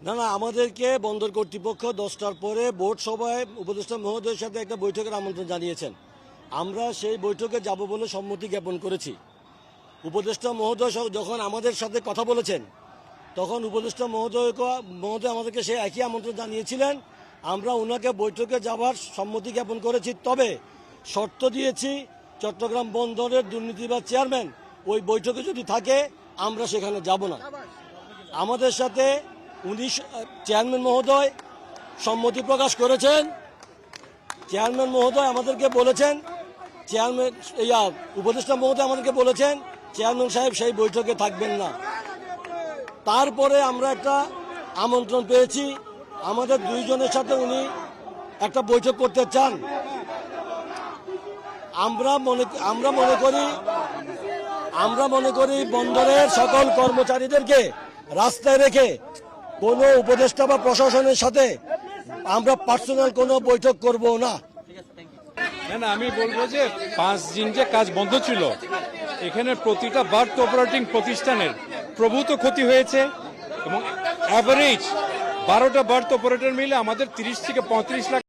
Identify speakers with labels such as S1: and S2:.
S1: না না, আমাদেরকে বন্দর কর্তৃপক্ষ 10টার পরে বোর্ড সভায় উপদেষ্টা মহোদয়ের সাথে একটা বৈঠকের আমন্ত্রণ জানিয়েছেন। আমরা সেই বৈঠকে যাব বলে সম্মতি জ্ঞাপন করেছি। উপদেষ্টা মহোদয় যখন আমাদের সাথে কথা বলেছেন, তখন উপদেষ্টা মহোদয় আমাদেরকে সেই একই আমন্ত্রণ জানিয়েছিলেন। আমরা ওনাকে বৈঠকে যাওয়ার সম্মতি জ্ঞাপন করেছি, তবে শর্ত দিয়েছি চট্টগ্রাম বন্দরের দুর্নীতিবাজ চেয়ারম্যান ওই বৈঠকে যদি থাকে আমরা সেখানে যাব না। আমাদের সাথে উনি চেয়ারম্যান মহোদয় সম্মতি প্রকাশ করেছেন। চেয়ারম্যান মহোদয় আমাদেরকে বলেছেন, উপদেষ্টা মহোদয় আমাদেরকে বলেছেন চেয়ারম্যান সাহেব সেই বৈঠকে থাকবেন না। তারপরে আমরা একটা আমন্ত্রণ পেয়েছি, আমাদের দুইজনের সাথে উনি একটা বৈঠক করতে চান। আমরা মনে করি বন্দরের সকল কর্মচারীদেরকে রাস্তায় রেখে কোনো উপদেষ্টা বা প্রশাসনের সাথে আমরা পার্সোনাল কোনো বৈঠক করব না।
S2: না, আমি বলবো যে 5 দিন যে কাজ বন্ধ ছিল, এখানে প্রতিটা বার্থ অপারেটিং প্রতিষ্ঠানের প্রভূত ক্ষতি হয়েছে এবং অ্যাভারেজ 12টা বার্থ অপারেটর মিলে আমাদের 30 থেকে 35 লাখ